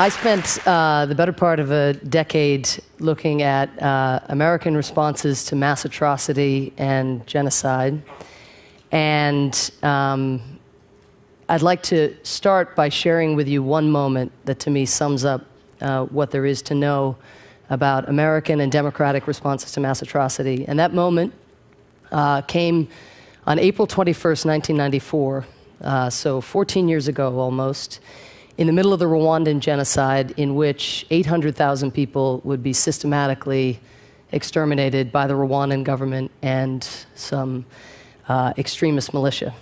I spent the better part of a decade looking at American responses to mass atrocity and genocide. And I'd like to start by sharing with you one moment that to me sums up what there is to know about American and democratic responses to mass atrocity. And that moment came on April 21st, 1994, so 14 years ago almost, in the middle of the Rwandan genocide, in which 800,000 people would be systematically exterminated by the Rwandan government and some extremist militia.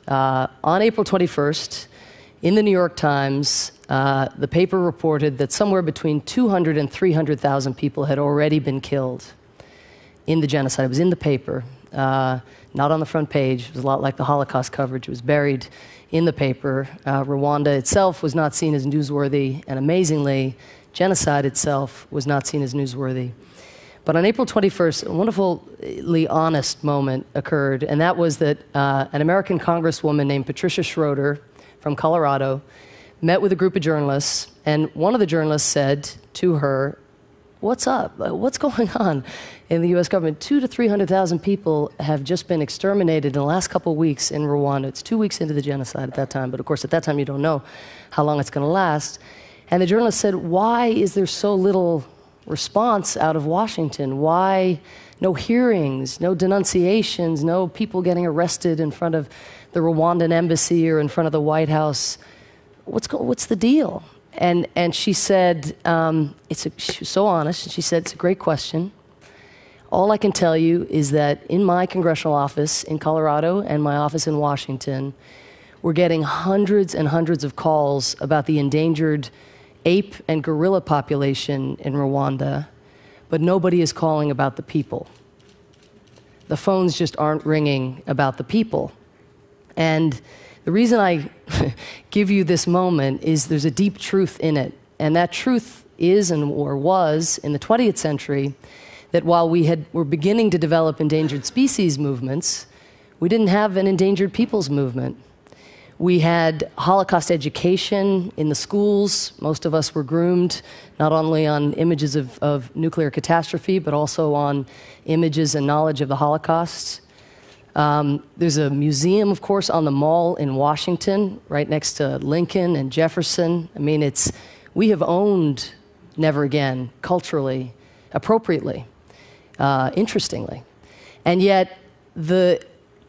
On April 21st, in the New York Times, the paper reported that somewhere between 200 and 300,000 people had already been killed in the genocide. It was in the paper, not on the front page. It was a lot like the Holocaust coverage. It was buried in the paper. Rwanda itself was not seen as newsworthy, and amazingly, genocide itself was not seen as newsworthy. But on April 21st, a wonderfully honest moment occurred, and that was that an American congresswoman named Patricia Schroeder from Colorado met with a group of journalists, and one of the journalists said to her, "What's up? What's going on in the U.S. government? 200,000 to 300,000 people have just been exterminated in the last couple of weeks in Rwanda." It's 2 weeks into the genocide at that time, but of course at that time you don't know how long it's going to last. And the journalist said, "Why is there so little response out of Washington? Why no hearings, no denunciations, no people getting arrested in front of the Rwandan embassy or in front of the White House? What's the deal?" And she said, she was so honest, and she said, "It's a great question. All I can tell you is that in my congressional office in Colorado and my office in Washington, we're getting hundreds and hundreds of calls about the endangered ape and gorilla population in Rwanda, but nobody is calling about the people. The phones just aren't ringing about the people." And the reason I give you this moment is there's a deep truth in it. And that truth is or was in the 20th century that while we were beginning to develop endangered species movements, we didn't have an endangered peoples movement. We had Holocaust education in the schools. Most of us were groomed not only on images of nuclear catastrophe, but also on images and knowledge of the Holocaust. There's a museum, of course, on the Mall in Washington, right next to Lincoln and Jefferson. I mean, we have owned Never Again culturally, appropriately, interestingly. And yet, the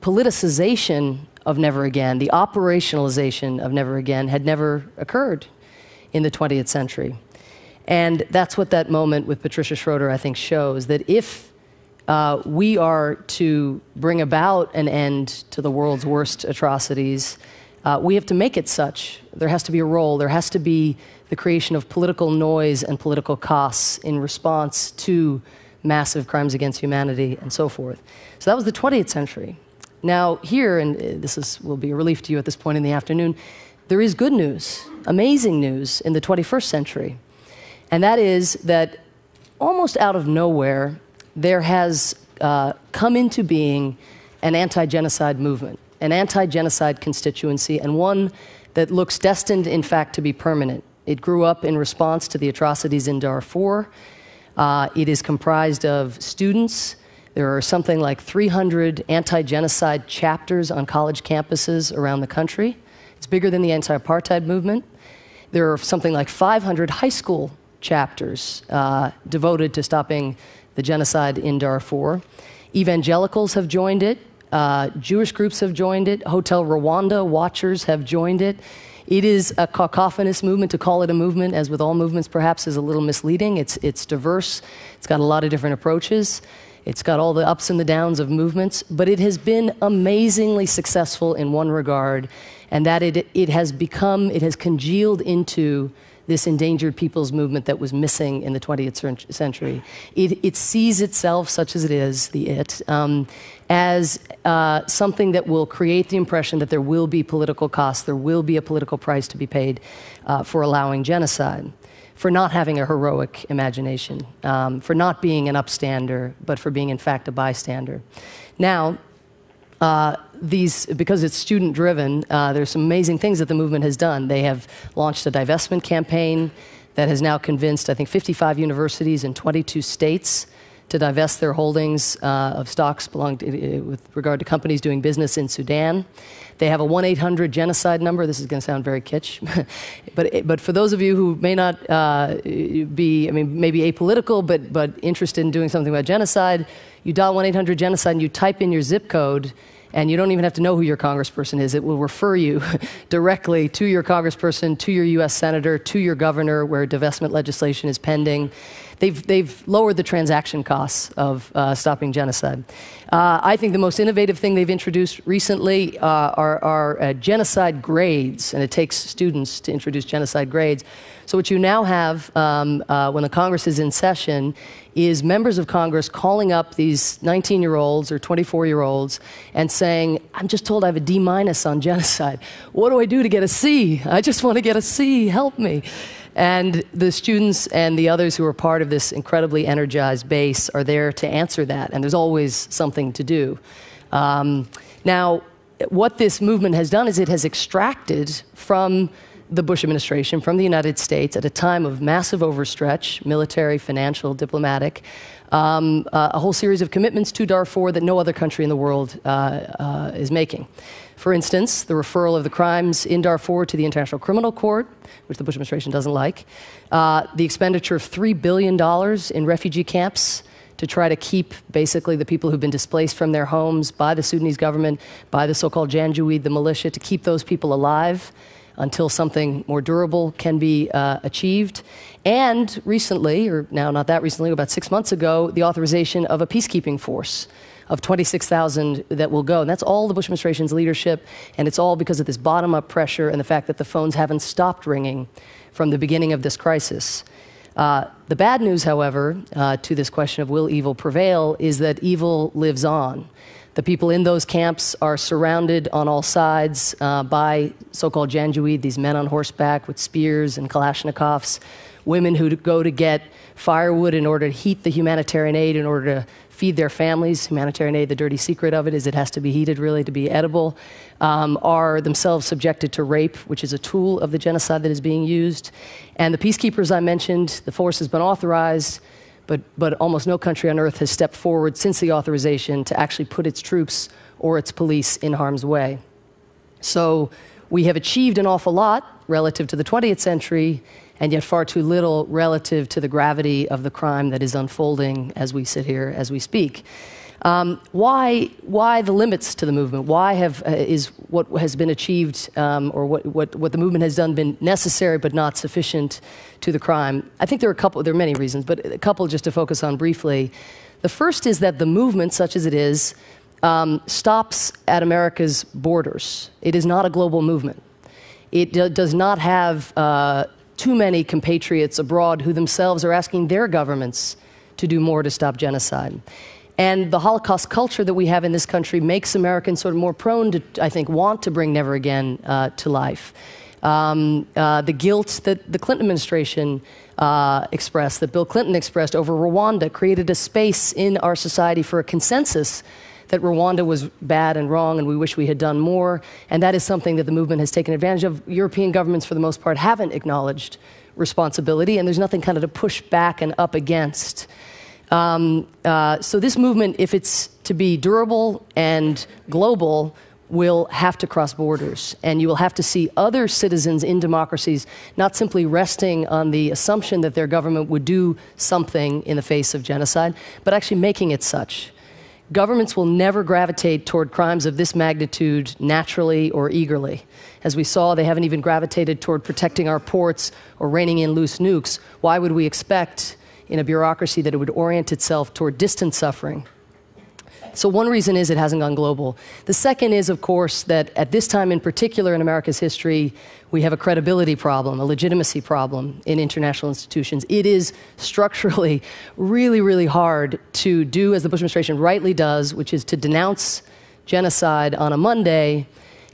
politicization of Never Again, the operationalization of Never Again had never occurred in the 20th century. And that's what that moment with Patricia Schroeder, I think, shows, that if we are to bring about an end to the world's worst atrocities, we have to make it such. There has to be a role. There has to be the creation of political noise and political costs in response to massive crimes against humanity and so forth. So that was the 20th century. Now here, and this will be a relief to you at this point in the afternoon, there is good news, amazing news in the 21st century. And that is that almost out of nowhere, there has come into being an anti-genocide movement, an anti-genocide constituency, and one that looks destined, in fact, to be permanent. It grew up in response to the atrocities in Darfur. It is comprised of students. There are something like 300 anti-genocide chapters on college campuses around the country. It's bigger than the anti-apartheid movement. There are something like 500 high school chapters devoted to stopping the genocide in Darfur. Evangelicals have joined it. Jewish groups have joined it. Hotel Rwanda watchers have joined it. It is a cacophonous movement. To call it a movement, as with all movements perhaps, is a little misleading. It's diverse. It's got a lot of different approaches. It's got all the ups and the downs of movements, but it has been amazingly successful in one regard, and that it has congealed into this endangered peoples movement that was missing in the 20th century. It sees itself, such as it is, as something that will create the impression that there will be political costs, there will be a political price to be paid for allowing genocide, for not having a heroic imagination, for not being an upstander, but for being, in fact, a bystander. Now, because it's student-driven, there's some amazing things that the movement has done. They have launched a divestment campaign. that has now convinced, I think, 55 universities in 22 states to divest their holdings of stocks with regard to companies doing business in Sudan. They have a 1-800-genocide number. This is going to sound very kitsch, but for those of you who may not be, maybe apolitical, but interested in doing something about genocide, you dial 1-800-genocide and you type in your zip code, and you don't even have to know who your congressperson is. It will refer you directly to your congressperson, to your U.S. senator, to your governor, where divestment legislation is pending. They've lowered the transaction costs of stopping genocide. I think the most innovative thing they've introduced recently are genocide grades, and it takes students to introduce genocide grades. So what you now have when the Congress is in session is members of Congress calling up these 19-year-olds or 24-year-olds and saying, I'm just told I have a D- on genocide. What do I do to get a C? I just want to get a C. Help me. And the students and the others who are part of this incredibly energized base are there to answer that, and there's always something to do. Now, what this movement has done is it has extracted from the Bush administration, from the United States, at a time of massive overstretch, military, financial, diplomatic, a whole series of commitments to Darfur that no other country in the world is making. For instance, the referral of the crimes in Darfur to the International Criminal Court, which the Bush administration doesn't like, the expenditure of $3 billion in refugee camps to try to keep basically the people who've been displaced from their homes by the Sudanese government, by the so-called Janjaweed, the militia, to keep those people alive until something more durable can be achieved. And recently, or now not that recently, about 6 months ago, the authorization of a peacekeeping force of 26,000 that will go. And that's all the Bush administration's leadership, and it's all because of this bottom-up pressure and the fact that the phones haven't stopped ringing from the beginning of this crisis. The bad news, however, to this question of will evil prevail, is that evil lives on. The people in those camps are surrounded on all sides by so-called Janjaweed, these men on horseback with spears and Kalashnikovs, women who go to get firewood in order to heat the humanitarian aid, in order to feed their families. Humanitarian aid, the dirty secret of it is it has to be heated, really, to be edible, are themselves subjected to rape, which is a tool of the genocide that is being used. And the peacekeepers I mentioned, the force has been authorized, but almost no country on earth has stepped forward since the authorization to actually put its troops or its police in harm's way. So we have achieved an awful lot relative to the 20th century, and yet far too little relative to the gravity of the crime that is unfolding as we sit here, as we speak. Why the limits to the movement? Why is what has been achieved or what the movement has done been necessary but not sufficient to the crime? I think there are many reasons, but a couple just to focus on briefly. The first is that the movement, such as it is, stops at America's borders. It is not a global movement. It does not have too many compatriots abroad who themselves are asking their governments to do more to stop genocide. And the Holocaust culture that we have in this country makes Americans sort of more prone to, I think, want to bring never again to life. The guilt that the Clinton administration expressed, that Bill Clinton expressed over Rwanda, created a space in our society for a consensus that Rwanda was bad and wrong and we wish we had done more. And that is something that the movement has taken advantage of. European governments, for the most part, haven't acknowledged responsibility, and there's nothing kind of to push back and up against. So this movement, if it's to be durable and global, will have to cross borders. And you will have to see other citizens in democracies not simply resting on the assumption that their government would do something in the face of genocide, but actually making it such. Governments will never gravitate toward crimes of this magnitude naturally or eagerly. As we saw, they haven't even gravitated toward protecting our ports or reining in loose nukes. Why would we expect in a bureaucracy that it would orient itself toward distant suffering? So one reason is it hasn't gone global. The second is, of course, that at this time in particular in America's history, we have a credibility problem, a legitimacy problem in international institutions. It is structurally really, really hard to do, as the Bush administration rightly does, which is to denounce genocide on a Monday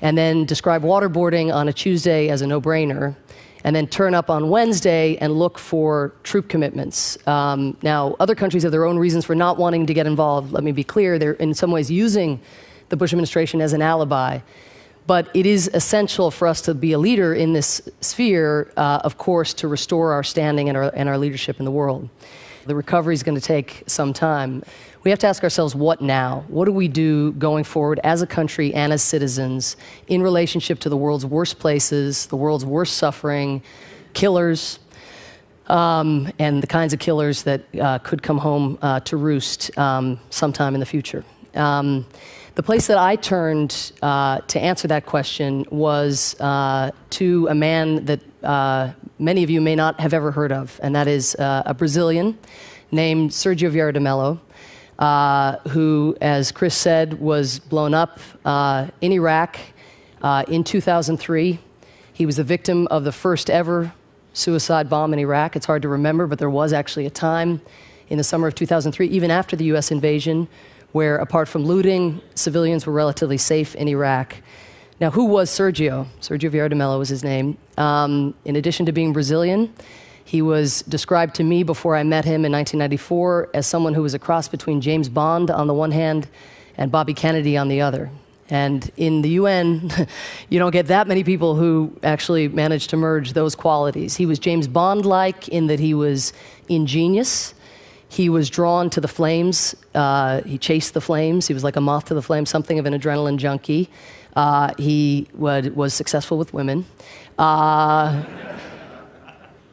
and then describe waterboarding on a Tuesday as a no-brainer, and then turn up on Wednesday and look for troop commitments. Now, other countries have their own reasons for not wanting to get involved. Let me be clear, they're in some ways using the Bush administration as an alibi. But it is essential for us to be a leader in this sphere, of course, to restore our standing and our leadership in the world. The recovery is going to take some time. We have to ask ourselves, what now? What do we do going forward as a country and as citizens in relationship to the world's worst places, the world's worst suffering, killers, and the kinds of killers that could come home to roost sometime in the future? The place that I turned to answer that question was to a man that many of you may not have ever heard of, and that is a Brazilian named Sergio Vieira de Mello, who, as Chris said, was blown up in Iraq in 2003. He was the victim of the first ever suicide bomb in Iraq. It's hard to remember, but there was actually a time in the summer of 2003, even after the US invasion, where, apart from looting, civilians were relatively safe in Iraq. Now, who was Sergio? Sergio Vieira de Mello was his name. In addition to being Brazilian, he was described to me before I met him in 1994 as someone who was a cross between James Bond on the one hand and Bobby Kennedy on the other. And in the UN, you don't get that many people who actually manage to merge those qualities. He was James Bond-like in that he was ingenious. He was drawn to the flames. He chased the flames. He was like a moth to the flame, something of an adrenaline junkie. He was successful with women.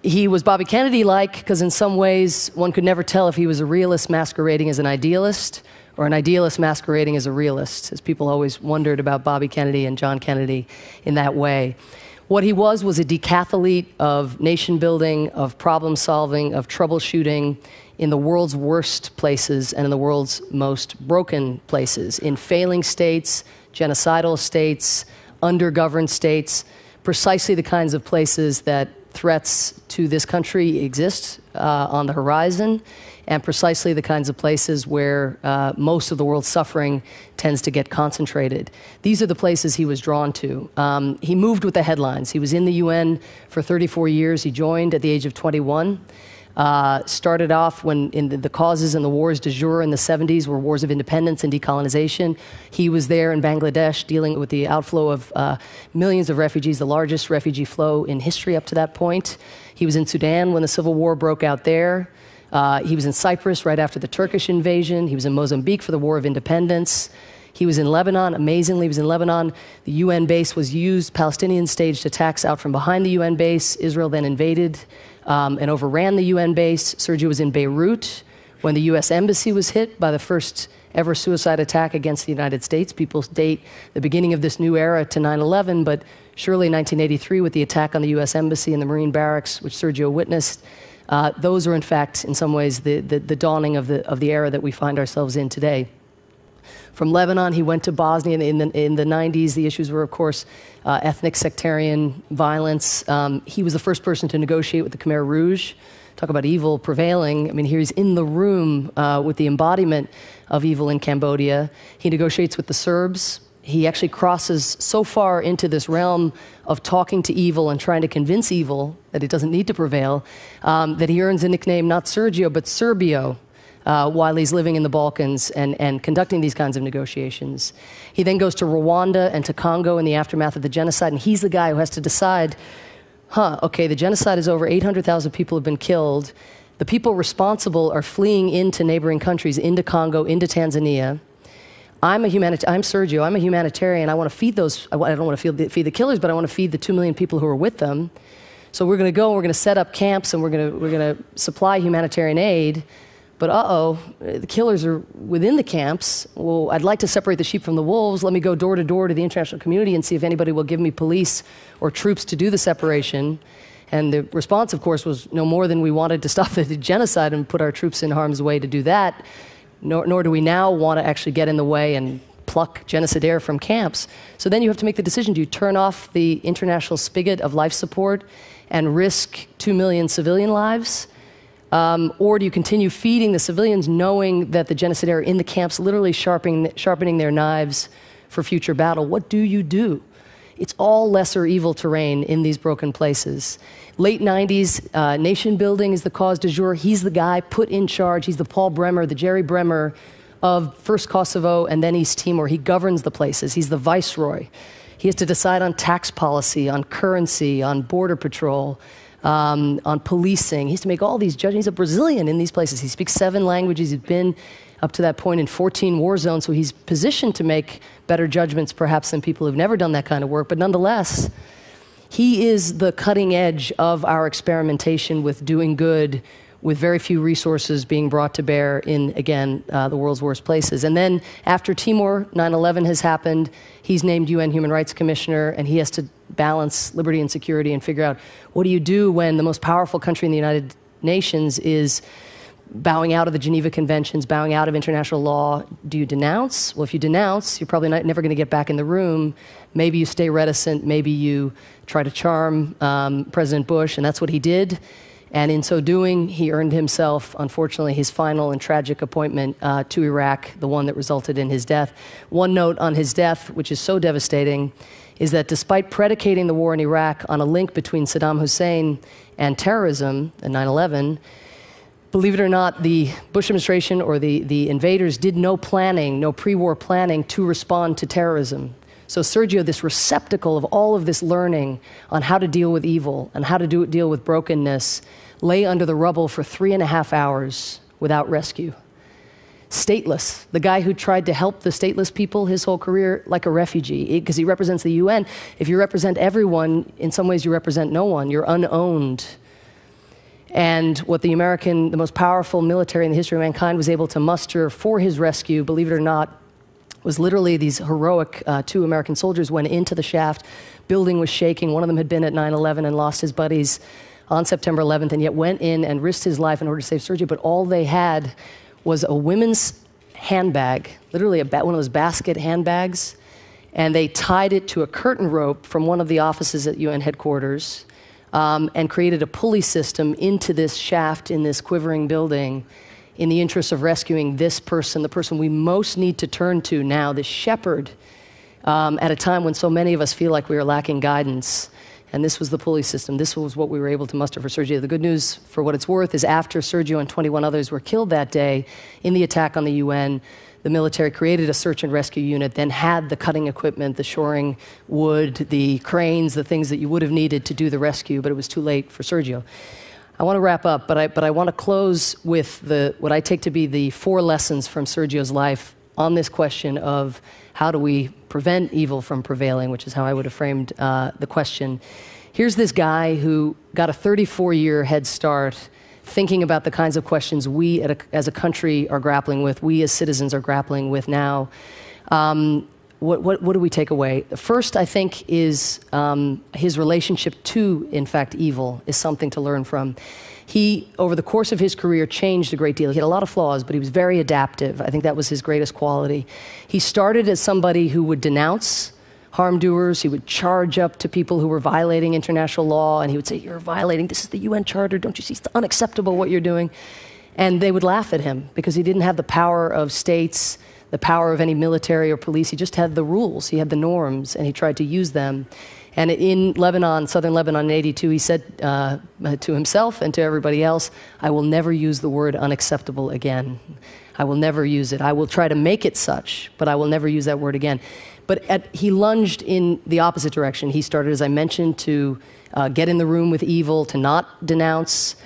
He was Bobby Kennedy-like because in some ways one could never tell if he was a realist masquerading as an idealist or an idealist masquerading as a realist, as people always wondered about Bobby Kennedy and John Kennedy in that way. What he was a decathlete of nation building, of problem solving, of troubleshooting in the world's worst places and in the world's most broken places, in failing states, genocidal states, undergoverned states, precisely the kinds of places that threats to this country exist on the horizon, and precisely the kinds of places where most of the world's suffering tends to get concentrated. These are the places he was drawn to. He moved with the headlines. He was in the UN for 34 years. He joined at the age of 21. Started off when in the causes and the wars du jour in the 70s were wars of independence and decolonization. He was there in Bangladesh dealing with the outflow of millions of refugees, the largest refugee flow in history up to that point. He was in Sudan when the civil war broke out there. He was in Cyprus right after the Turkish invasion. He was in Mozambique for the War of Independence. He was in Lebanon, amazingly, he was in Lebanon. The UN base was used, Palestinians staged attacks out from behind the UN base. Israel then invaded and overran the UN base. Sergio was in Beirut when the US embassy was hit by the first ever suicide attack against the United States. People date the beginning of this new era to 9/11, but surely 1983 with the attack on the US embassy and the Marine barracks, which Sergio witnessed, those are in fact, in some ways, the dawning of the era that we find ourselves in today. From Lebanon, he went to Bosnia in the 90s. The issues were, of course, ethnic sectarian violence. He was the first person to negotiate with the Khmer Rouge. Talk about evil prevailing. I mean, here he's in the room with the embodiment of evil in Cambodia. He negotiates with the Serbs. He actually crosses so far into this realm of talking to evil and trying to convince evil that it doesn't need to prevail, that he earns a nickname, not Sergio, but Serbio, while he's living in the Balkans and conducting these kinds of negotiations. He then goes to Rwanda and to Congo in the aftermath of the genocide, and he's the guy who has to decide, okay, the genocide is over, 800,000 people have been killed. The people responsible are fleeing into neighboring countries, into Congo, into Tanzania. I'm Sergio, I'm a humanitarian. I want to feed those, I don't want to feed the killers, but I want to feed the 2 million people who are with them. So we're going to go and we're going to set up camps and we're going to supply humanitarian aid. But the killers are within the camps. Well, I'd like to separate the sheep from the wolves. Let me go door to door to the international community and see if anybody will give me police or troops to do the separation. And the response, of course, was no more than we wanted to stop the genocide and put our troops in harm's way to do that. Nor do we now want to actually get in the way and pluck genocidaire from camps. So then you have to make the decision. Do you turn off the international spigot of life support and risk 2 million civilian lives? Or do you continue feeding the civilians knowing that the genocidaire are in the camps literally sharpening their knives for future battle? What do you do? It's all lesser evil terrain in these broken places. Late 90s, nation building is the cause du jour. He's the guy put in charge. He's the Paul Bremer, the Jerry Bremer of first Kosovo and then East Timor. He governs the places. He's the viceroy. He has to decide on tax policy, on currency, on border patrol, on policing. He has to make all these judgments. He's a Brazilian in these places. He speaks 7 languages. He's been up to that point in 14 war zones, so he's positioned to make better judgments perhaps than people who've never done that kind of work. But nonetheless, he is the cutting edge of our experimentation with doing good, with very few resources being brought to bear in, again, the world's worst places. And then after Timor, 9/11 has happened, he's named UN Human Rights Commissioner, and he has to balance liberty and security and figure out, what do you do when the most powerful country in the United Nations is bowing out of the Geneva Conventions, bowing out of international law? Do you denounce? Well, if you denounce, you're probably never going to get back in the room. Maybe you stay reticent. Maybe you try to charm President Bush, and that's what he did. And in so doing, he earned himself, unfortunately, his final and tragic appointment to Iraq, the one that resulted in his death. One note on his death, which is so devastating, is that despite predicating the war in Iraq on a link between Saddam Hussein and terrorism and 9/11, believe it or not, the Bush administration or the invaders did no planning, no pre-war planning to respond to terrorism. So Sergio, this receptacle of all of this learning on how to deal with evil and how to deal with brokenness, lay under the rubble for 3.5 hours without rescue. Stateless, the guy who tried to help the stateless people his whole career like a refugee, because he represents the UN. If you represent everyone, in some ways you represent no one. You're unowned. And what the most powerful military in the history of mankind was able to muster for his rescue, believe it or not, was literally these heroic 2 American soldiers went into the shaft. Building was shaking. One of them had been at 9/11 and lost his buddies on September 11th, and yet went in and risked his life in order to save Sergio. But all they had was a women's handbag, literally one of those basket handbags, and they tied it to a curtain rope from one of the offices at UN headquarters, and created a pulley system into this shaft in this quivering building in the interest of rescuing this person, the person we most need to turn to now, this shepherd, at a time when so many of us feel like we are lacking guidance. And this was the pulley system. This was what we were able to muster for Sergio. The good news, for what it's worth, is after Sergio and 21 others were killed that day in the attack on the UN, the military created a search and rescue unit, then had the cutting equipment, the shoring wood, the cranes, the things that you would have needed to do the rescue, but it was too late for Sergio. I want to wrap up, but I want to close with what I take to be the 4 lessons from Sergio's life on this question of how do we prevent evil from prevailing, which is how I would have framed the question. Here's this guy who got a 34-year head start thinking about the kinds of questions we as a country are grappling with, we as citizens are grappling with now. What do we take away? First, I think, is his relationship to, in fact, evil is something to learn from. He, over the course of his career, changed a great deal. He had a lot of flaws, but he was very adaptive. I think that was his greatest quality. He started as somebody who would denounce harm doers. He would charge up to people who were violating international law, and he would say, "You're violating, this is the UN Charter, don't you see, it's unacceptable what you're doing." And they would laugh at him because he didn't have the power of states, the power of any military or police. He just had the rules, he had the norms, and he tried to use them. And in Lebanon, southern Lebanon in '82, he said to himself and to everybody else, "I will never use the word unacceptable again. I will never use it. I will try to make it such, but I will never use that word again." But he lunged in the opposite direction. He started, as I mentioned, to get in the room with evil, to not denounce,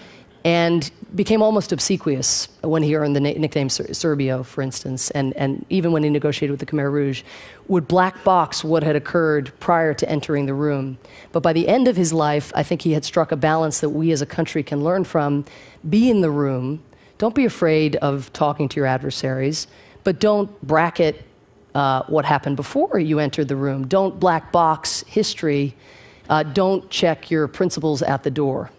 and became almost obsequious when he earned the nickname Serbio, for instance, and even when he negotiated with the Khmer Rouge, would black box what had occurred prior to entering the room. But by the end of his life, I think he had struck a balance that we as a country can learn from. Be in the room. Don't be afraid of talking to your adversaries, but don't bracket what happened before you entered the room. Don't black box history. Don't check your principles at the door.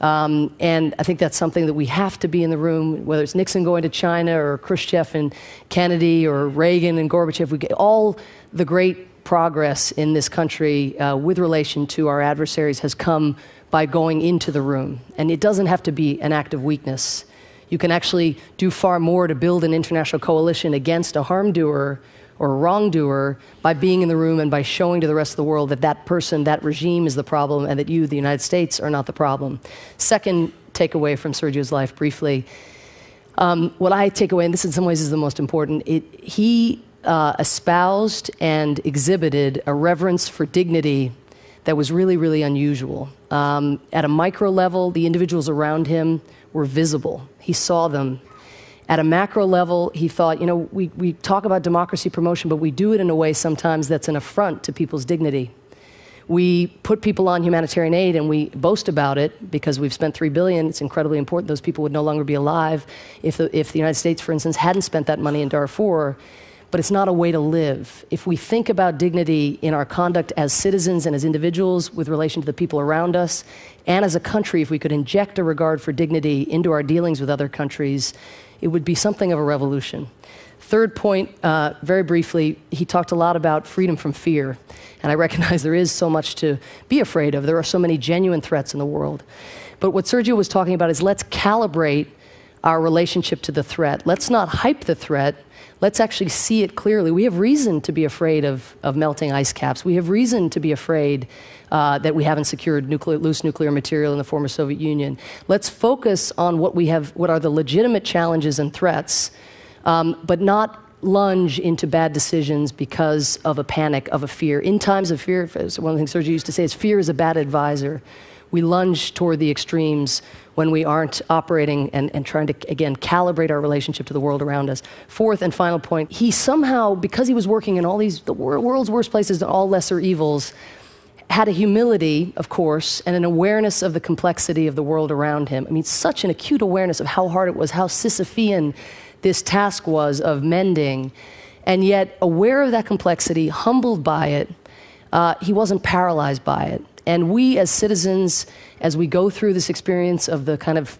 And I think that's something that we have to be in the room, whether it's Nixon going to China or Khrushchev and Kennedy or Reagan and Gorbachev. We get all the great progress in this country with relation to our adversaries has come by going into the room. And it doesn't have to be an act of weakness. You can actually do far more to build an international coalition against a harm doer or a wrongdoer by being in the room and by showing to the rest of the world that that person, that regime is the problem and that you, the United States, are not the problem. Second takeaway from Sergio's life, briefly. What I take away, and this in some ways is the most important, he espoused and exhibited a reverence for dignity that was really, really unusual. At a micro level, the individuals around him were visible. He saw them. At a macro level, he thought, you know, we talk about democracy promotion, but we do it in a way sometimes that's an affront to people's dignity. We put people on humanitarian aid and we boast about it because we've spent $3 billion. It's incredibly important. Those people would no longer be alive if the United States, for instance, hadn't spent that money in Darfur. But it's not a way to live. If we think about dignity in our conduct as citizens and as individuals with relation to the people around us, and as a country, if we could inject a regard for dignity into our dealings with other countries, it would be something of a revolution. Third point, very briefly, he talked a lot about freedom from fear. And I recognize there is so much to be afraid of. There are so many genuine threats in the world. But what Sergio was talking about is let's calibrate our relationship to the threat. Let's not hype the threat. Let's actually see it clearly. We have reason to be afraid of melting ice caps. We have reason to be afraid that we haven't secured loose nuclear material in the former Soviet Union. Let's focus on what are the legitimate challenges and threats, but not lunge into bad decisions because of a panic, of a fear. In times of fear, one of the things Sergio used to say is fear is a bad advisor. We lunge toward the extremes when we aren't operating and trying to, again, calibrate our relationship to the world around us. Fourth and final point, he somehow, because he was working in all the world's worst places and all lesser evils, had a humility, of course, and an awareness of the complexity of the world around him. I mean, such an acute awareness of how hard it was, how Sisyphean this task was of mending, and yet aware of that complexity, humbled by it, he wasn't paralyzed by it. And we as citizens, as we go through this experience of the kind of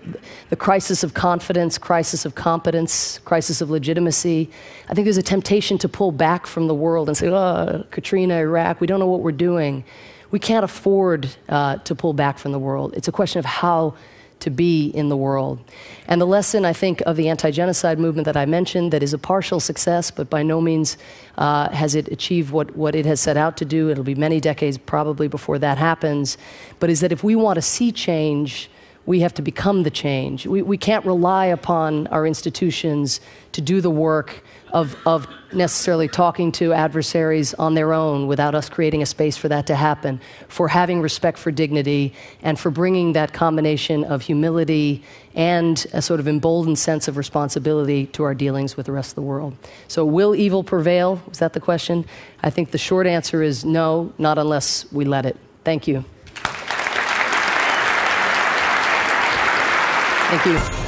the crisis of confidence, crisis of competence, crisis of legitimacy, I think there's a temptation to pull back from the world and say, oh, Katrina, Iraq, we don't know what we're doing. We can't afford to pull back from the world. It's a question of how to be in the world. And the lesson, I think, of the anti-genocide movement that I mentioned, that is a partial success, but by no means has it achieved what it has set out to do. It'll be many decades probably before that happens, but is that if we want to see change, we have to become the change. We can't rely upon our institutions to do the work of necessarily talking to adversaries on their own without us creating a space for that to happen, for having respect for dignity, and for bringing that combination of humility and a sort of emboldened sense of responsibility to our dealings with the rest of the world. So will evil prevail? Was that the question? I think the short answer is no, not unless we let it. Thank you. Thank you.